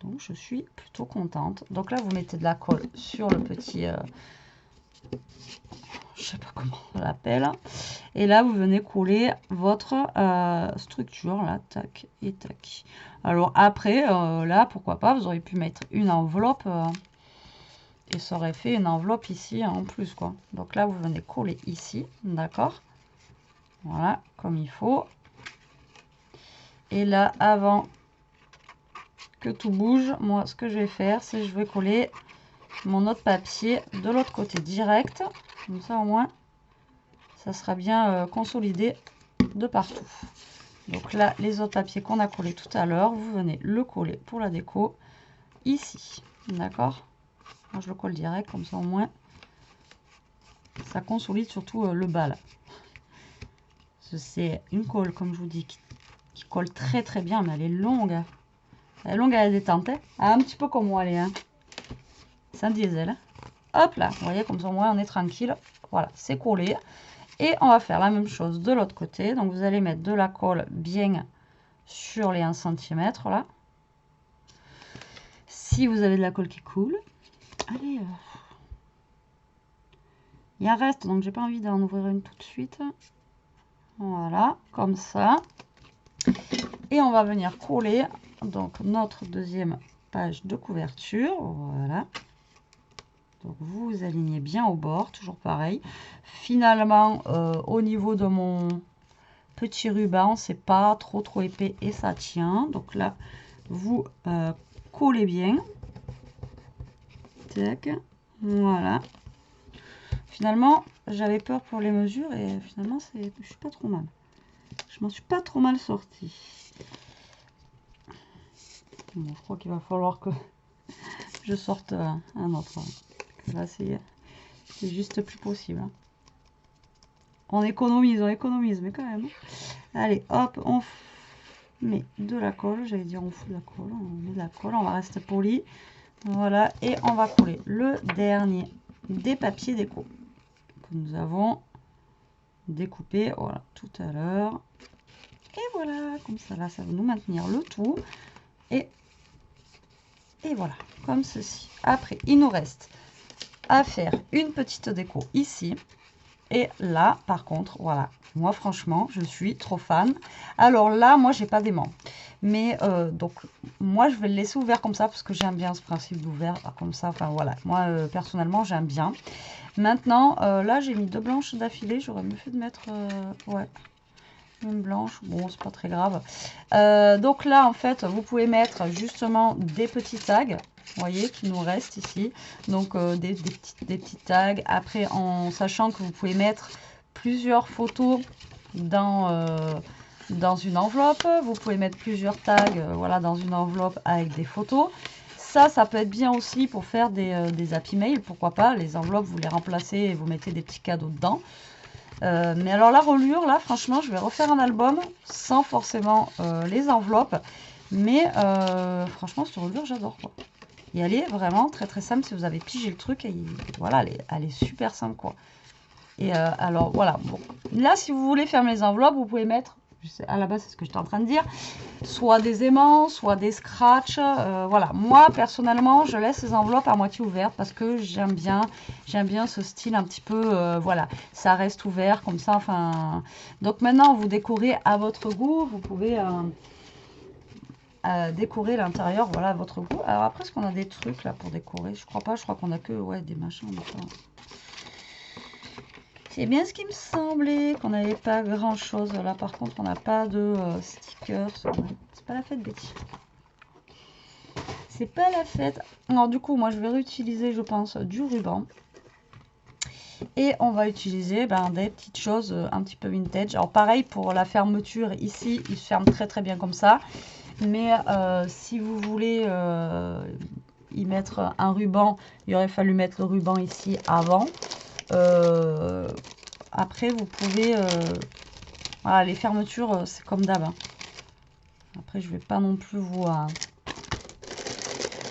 Speaker 1: Donc je suis plutôt contente. Donc là, vous mettez de la colle sur le petit, je sais pas comment on l'appelle. Et là, vous venez coller votre structure, là, tac et tac. Alors après, là, pourquoi pas, vous auriez pu mettre une enveloppe. Et ça aurait fait une enveloppe ici en plus, quoi. Donc là, vous venez coller ici, d'accord? Voilà, comme il faut. Et là, avant que tout bouge, moi, ce que je vais faire, c'est je vais coller mon autre papier de l'autre côté direct. Comme ça, au moins, ça sera bien consolidé de partout. Donc là, les autres papiers qu'on a collés tout à l'heure, vous venez le coller pour la déco ici, d'accord? Moi, je le colle direct, comme ça, au moins, ça consolide surtout le bas, là. C'est une colle, comme je vous dis, qui colle très très bien, mais elle est longue. Elle est longue à la détente, hein. Un petit peu comme moi, elle est. Hein. C'est un diesel. Hop là, vous voyez, comme ça, au moins, on est tranquille. Voilà, c'est collé. Et on va faire la même chose de l'autre côté. Donc, vous allez mettre de la colle bien sur les 1 cm, là. Si vous avez de la colle qui coule. Allez. Il y a un reste, donc j'ai pas envie d'en ouvrir une tout de suite. Voilà, comme ça. Et on va venir coller donc notre deuxième page de couverture. Voilà. Donc vous alignez bien au bord, toujours pareil. Finalement, au niveau de mon petit ruban, c'est pas trop épais et ça tient. Donc là, vous collez bien. Tac. Voilà. Finalement, j'avais peur pour les mesures et finalement, je suis pas trop mal. Je m'en suis pas trop mal sortie. Bon, je crois qu'il va falloir que je sorte un autre. Là, c'est juste plus possible. Hein. On économise, mais quand même. Allez, hop, on met de la colle. J'allais dire on fout de la colle. On met de la colle, on va rester poli. Voilà, et on va coller le dernier des papiers déco que nous avons découpé, voilà, tout à l'heure. Et voilà, comme ça, là, ça va nous maintenir le tout. Et voilà, comme ceci. Après, il nous reste à faire une petite déco ici. Et là, par contre, voilà, moi, franchement, je suis trop fan. Alors là, moi, j'ai pas d'aimant. Mais, donc, moi, je vais le laisser ouvert comme ça parce que j'aime bien ce principe d'ouvert comme ça. Enfin, voilà, moi, personnellement, j'aime bien. Maintenant, là, j'ai mis 2 blanches d'affilée. J'aurais mieux fait de mettre, ouais, une blanche. Bon, c'est pas très grave. Donc là, en fait, vous pouvez mettre justement des petits tags. Vous voyez, qui nous restent ici. Donc, des petits tags. Après, en sachant que vous pouvez mettre plusieurs photos dans une enveloppe. Vous pouvez mettre plusieurs tags voilà, dans une enveloppe avec des photos. Ça peut être bien aussi pour faire des Happy Mail, pourquoi pas. Les enveloppes, vous les remplacez et vous mettez des petits cadeaux dedans. Mais alors la reliure, là, franchement, je vais refaire un album sans forcément les enveloppes. Mais franchement, cette reliure, j'adore, quoi. Et elle est vraiment très très simple si vous avez pigé le truc. Et voilà, elle est super simple, quoi. Et alors, voilà. Bon. Là, si vous voulez fermer les enveloppes, vous pouvez mettre, à la base, c'est ce que j'étais en train de dire, soit des aimants, soit des scratchs. Voilà. Moi, personnellement, je laisse les enveloppes à moitié ouvertes parce que j'aime bien ce style un petit peu, voilà, ça reste ouvert comme ça. Enfin, donc maintenant, vous décorez à votre goût. Vous pouvez décorer l'intérieur, voilà, à votre goût. Alors après, est-ce qu'on a des trucs là pour décorer? Je crois pas. Je crois qu'on a que, ouais, des machins. C'est bien ce qui me semblait, qu'on n'avait pas grand chose. Là, par contre, on n'a pas de stickers. C'est pas la fête, Betty. C'est pas la fête. Alors, du coup, moi, je vais réutiliser, je pense, du ruban. Et on va utiliser des petites choses un petit peu vintage. Alors, pareil, pour la fermeture, ici, il se ferme très, très bien comme ça. Mais si vous voulez y mettre un ruban, il aurait fallu mettre le ruban ici avant. Après, vous pouvez... voilà, les fermetures, c'est comme d'hab. Hein. Après, je vais pas non plus vous...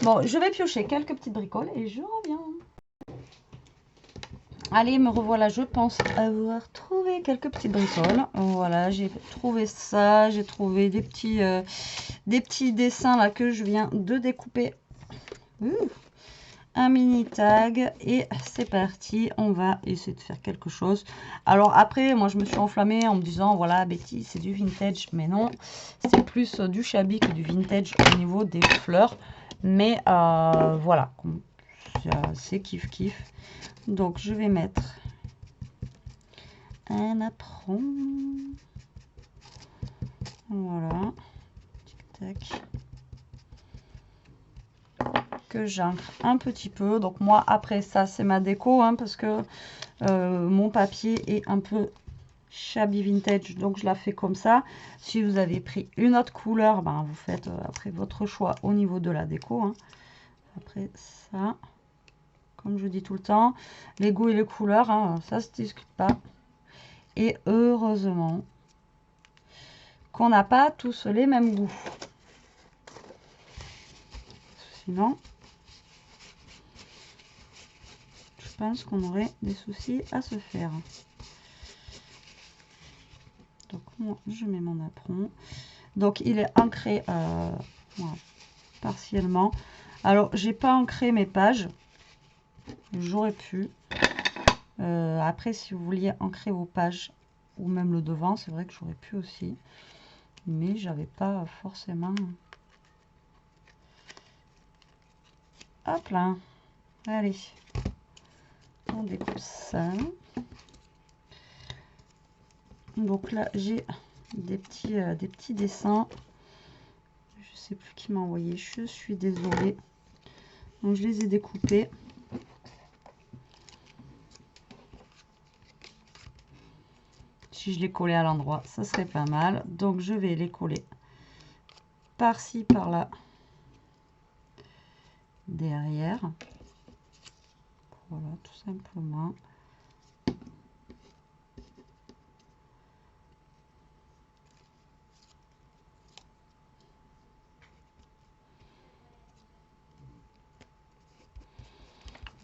Speaker 1: Bon, je vais piocher quelques petites bricoles et je reviens. Allez, me revoilà. Je pense avoir trouvé quelques petites bricoles. Voilà, j'ai trouvé ça. J'ai trouvé des petits dessins là que je viens de découper. Un mini tag et c'est parti, on va essayer de faire quelque chose. Alors après, moi je me suis enflammée en me disant voilà Betty c'est du vintage, mais non, c'est plus du shabby que du vintage au niveau des fleurs, mais voilà, c'est kiff kiff. Donc je vais mettre un apron, voilà, tic tac, que j'ancre un petit peu. Donc moi après ça c'est ma déco hein, parce que mon papier est un peu shabby vintage, donc je la fais comme ça. Si vous avez pris une autre couleur, vous faites après votre choix au niveau de la déco hein. Après ça, comme je dis tout le temps, les goûts et les couleurs hein, ça se discute pas. Et heureusement qu'on n'a pas tous les mêmes goûts, sinon je pense qu'on aurait des soucis à se faire. Donc moi je mets mon apron. Donc il est ancré voilà, partiellement. Alors j'ai pas ancré mes pages. J'aurais pu. Après si vous vouliez ancrer vos pages ou même le devant, c'est vrai que j'aurais pu aussi. Mais j'avais pas forcément. Hop là. Allez. On découpe ça. Donc là j'ai des petits dessins. Je sais plus qui m'a envoyé, je suis désolée. Donc je les ai découpés. Si je les collais à l'endroit, ça serait pas mal. Donc je vais les coller par-ci, par-là, derrière. Voilà, tout simplement.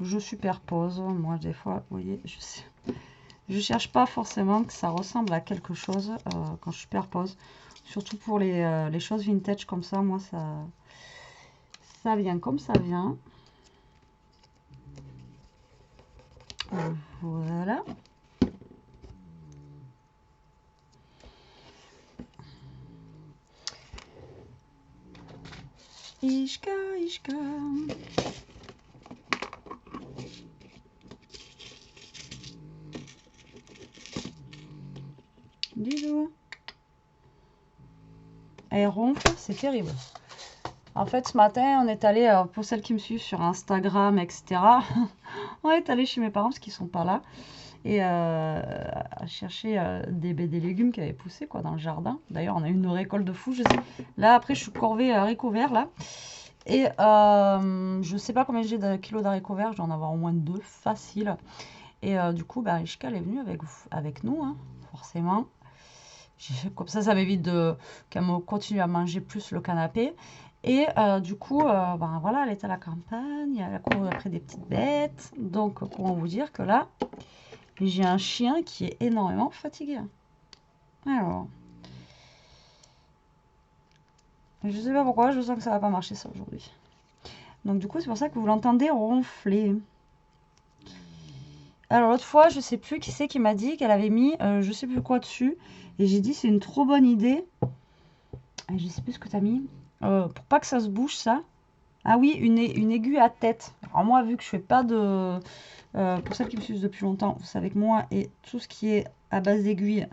Speaker 1: Je superpose. Moi, des fois, vous voyez, je cherche pas forcément que ça ressemble à quelque chose quand je superpose. Surtout pour les choses vintage comme ça, moi, ça vient comme ça vient. Voilà. Ishka, Ishka. Bisous. Elle ronfle, c'est terrible. En fait, ce matin, on est allé, pour celles qui me suivent sur Instagram, etc., on est allé chez mes parents parce qu'ils sont pas là. Et à chercher des légumes qui avaient poussé quoi, dans le jardin. D'ailleurs, on a eu une récolte de fou. Là, après, je suis corvée haricots verts, là. Et je sais pas combien j'ai de kilos d'haricots verts, je dois en avoir au moins 2 facile. Et du coup, bah, Rishka, elle est venue avec nous, hein, forcément. Comme ça m'évite qu'elle me continue à manger plus le canapé. Et du coup, ben voilà, elle est à la campagne, elle a couru après des petites bêtes. Donc, comment vous dire que là, j'ai un chien qui est énormément fatigué. Alors, je sais pas pourquoi, je sens que ça va pas marcher ça aujourd'hui. Donc du coup, c'est pour ça que vous l'entendez ronfler. Alors l'autre fois, je sais plus qui c'est qui m'a dit qu'elle avait mis je sais plus quoi dessus. Et j'ai dit c'est une trop bonne idée. Et je sais plus ce que tu as mis. Pour pas que ça se bouge ça. Ah oui, une aiguille à tête. Alors moi, vu que je fais pas de... pour celles qui me suivent depuis longtemps, vous savez que moi, et tout ce qui est à base d'aiguille,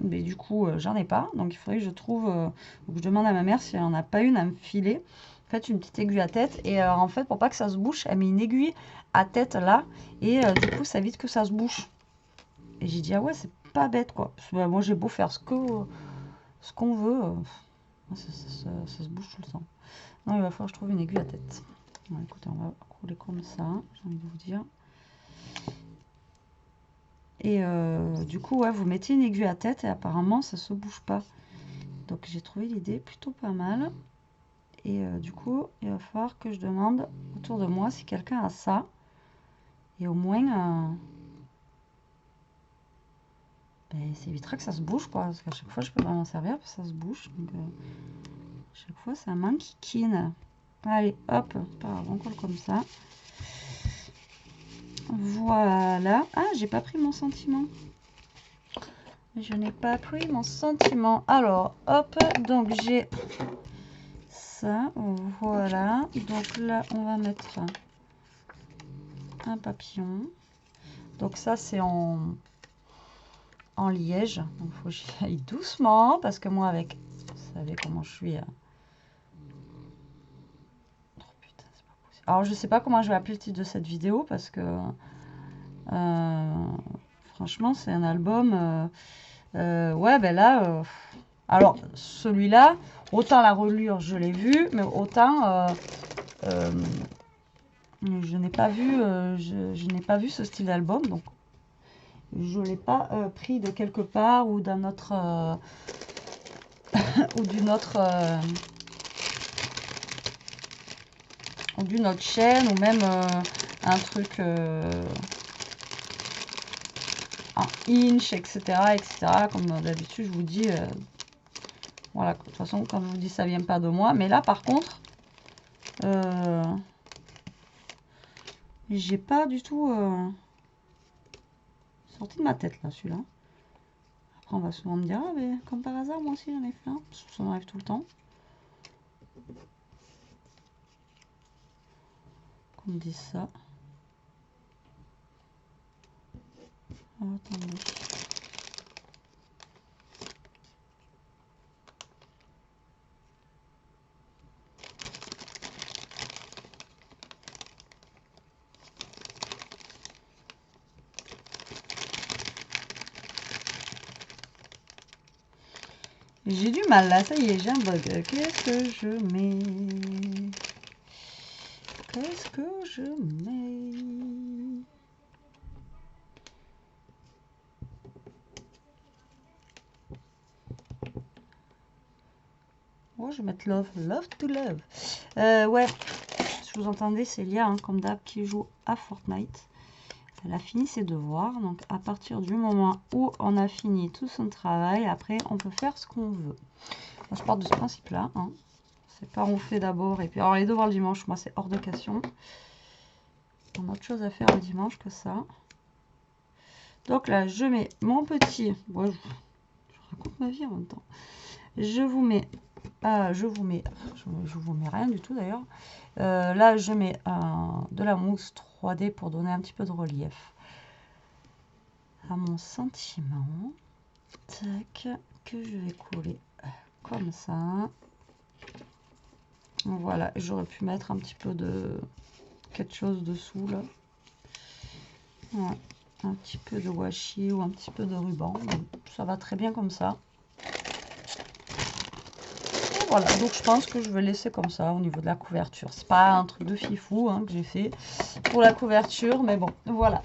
Speaker 1: mais du coup, j'en ai pas. Donc il faudrait que je trouve, ou que je demande à ma mère si elle en a pas une à me filer. Faites une petite aiguille à tête. Et en fait, pour pas que ça se bouche, elle met une aiguille à tête là. Et du coup, ça évite que ça se bouche. Et j'ai dit, ah ouais, c'est pas bête quoi. Parce que, bah, moi, j'ai beau faire ce qu'on veut. Ça se bouge tout le temps. Non, il va falloir que je trouve une aiguille à tête. Bon, écoutez, on va rouler comme ça, j'ai envie de vous dire. Et du coup, ouais, vous mettez une aiguille à tête et apparemment, ça se bouge pas. Donc, j'ai trouvé l'idée plutôt pas mal. Et du coup, il va falloir que je demande autour de moi si quelqu'un a ça. Et au moins, ben, ça évitera que ça se bouge, quoi. Parce qu'à chaque fois, je peux pas m'en servir, parce que ça se bouge. Donc, chaque fois, ça m'enquiquine. Allez, hop, on colle comme ça. Voilà. Ah, j'ai pas pris mon sentiment. Je n'ai pas pris mon sentiment. Alors, hop, donc j'ai ça. Voilà. Donc là, on va mettre un papillon. Donc ça, c'est en liège. Donc il faut que j'y aille doucement parce que moi, avec... Vous savez comment je suis. Oh putain, c'est pas possible. Alors, je sais pas comment je vais appeler le titre de cette vidéo parce que... franchement, c'est un album... ouais, ben là... alors, celui-là, autant la reliure, je l'ai vu, mais autant... je n'ai pas vu, je n'ai pas vu ce style d'album, donc je ne l'ai pas pris de quelque part ou d'un autre ou d'une autre chaîne ou même un truc en inch, etc., Comme d'habitude, je vous dis, voilà, de toute façon, quand je vous dis, ça vient pas de moi. Mais là, par contre, j'ai pas du tout sorti de ma tête là, celui-là. Après, on va souvent me dire, ah, mais comme par hasard, moi aussi j'en ai fait un. Ça m'arrive tout le temps. Qu'on me dise ça. Oh, attendez. J'ai du mal là, ça y est, j'ai un bug. Qu'est-ce que je mets? Qu'est-ce que je mets? Oh, je vais mettre love, love to love. Ouais, si vous entendez, c'est Lia, hein, comme d'hab, qui joue à Fortnite. Elle a fini ses devoirs, donc à partir du moment où on a fini tout son travail, après on peut faire ce qu'on veut. Moi, je pars de ce principe-là, hein. C'est pas on fait d'abord et puis alors les devoirs le dimanche, moi c'est hors de question. On a autre chose à faire le dimanche que ça. Donc là, je mets mon petit. Ouais, je raconte ma vie en même temps. Je vous mets rien du tout d'ailleurs. Là, je mets de la mousse 3D pour donner un petit peu de relief à mon sentiment. Tac, que je vais coller comme ça. Voilà, j'aurais pu mettre un petit peu de quelque chose dessous là. Ouais, un petit peu de washi ou un petit peu de ruban. Ça va très bien comme ça. Voilà, donc je pense que je vais laisser comme ça au niveau de la couverture. C'est pas un truc de fifou hein, que j'ai fait pour la couverture, mais bon, voilà.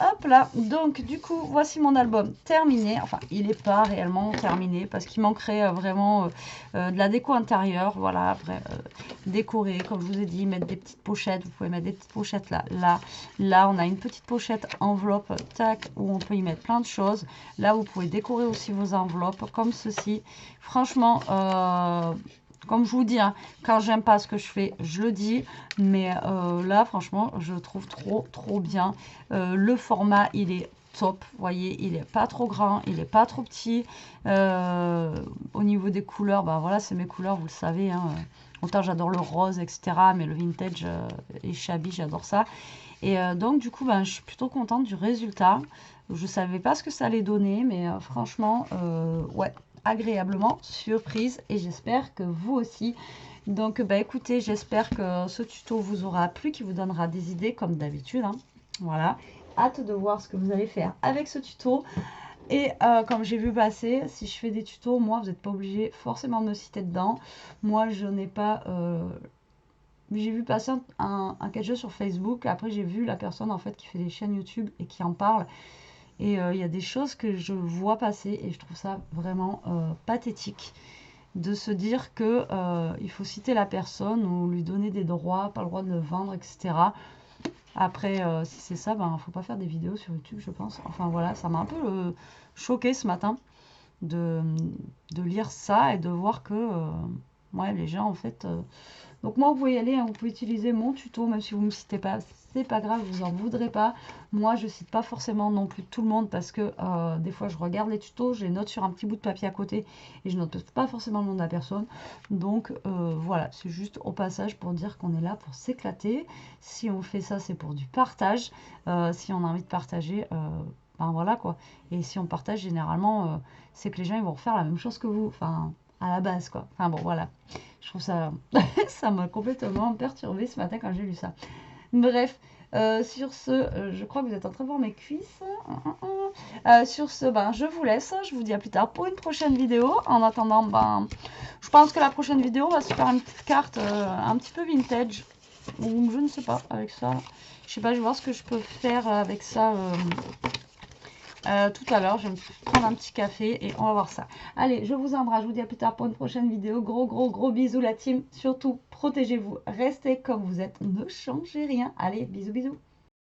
Speaker 1: Hop là, donc du coup, voici mon album terminé. Enfin, il n'est pas réellement terminé parce qu'il manquerait vraiment de la déco intérieure. Voilà, après, décorer, comme je vous ai dit, mettre des petites pochettes. Vous pouvez mettre des petites pochettes là, là, on a une petite pochette enveloppe, tac, où on peut y mettre plein de choses. Là, vous pouvez décorer aussi vos enveloppes comme ceci. Franchement, comme je vous dis, hein, quand j'aime pas ce que je fais, je le dis. Mais là, franchement, je trouve trop bien. Le format, il est top. Vous voyez, il est pas trop grand, il est pas trop petit. Au niveau des couleurs, ben voilà, c'est mes couleurs, vous le savez. Hein. Autant j'adore le rose, etc. Mais le vintage et shabby, j'adore ça. Et donc, du coup, ben, je suis plutôt contente du résultat. Je savais pas ce que ça allait donner, mais franchement, ouais, agréablement surprise. Et j'espère que vous aussi. Donc, bah, écoutez, j'espère que ce tuto vous aura plu, qui vous donnera des idées, comme d'habitude. Hein. Voilà. Hâte de voir ce que vous allez faire avec ce tuto. Et comme j'ai vu passer, si je fais des tutos, moi, vous n'êtes pas obligé forcément de me citer dedans. Moi, je n'ai pas... j'ai vu passer un catch sur Facebook. Après, j'ai vu la personne, en fait, qui fait des chaînes YouTube et qui en parle. Et il y a des choses que je vois passer et je trouve ça vraiment pathétique. De se dire que il faut citer la personne ou lui donner des droits, pas le droit de le vendre, etc. Après, si c'est ça, ben faut pas faire des vidéos sur YouTube, je pense. Enfin voilà, ça m'a un peu choqué ce matin de, lire ça et de voir que ouais, les gens en fait. Donc moi, vous pouvez y aller, hein, vous pouvez utiliser mon tuto, même si vous ne me citez pas, c'est pas grave, je vous en voudrais pas. Moi, je cite pas forcément non plus tout le monde parce que des fois, je regarde les tutos, je les note sur un petit bout de papier à côté et je note pas forcément le nom de la personne. Donc voilà, c'est juste au passage pour dire qu'on est là pour s'éclater. Si on fait ça, c'est pour du partage. Si on a envie de partager, ben voilà quoi. Et si on partage, généralement, c'est que les gens ils vont refaire la même chose que vous. Enfin, à la base quoi. Enfin bon, voilà. Je trouve ça, ça m'a complètement perturbée ce matin quand j'ai lu ça. Bref, sur ce, je crois que vous êtes en train de voir mes cuisses. Sur ce, ben, je vous laisse. Je vous dis à plus tard pour une prochaine vidéo. En attendant, ben, je pense que la prochaine vidéo, on va se faire une petite carte un petit peu vintage. Ou je ne sais pas, avec ça. Je sais pas, je vais voir ce que je peux faire avec ça. Tout à l'heure, je vais me prendre un petit café et on va voir ça. Allez, je vous embrasse, je vous dis à plus tard pour une prochaine vidéo. Gros bisous la team. Surtout, protégez-vous, restez comme vous êtes, ne changez rien. Allez, bisous.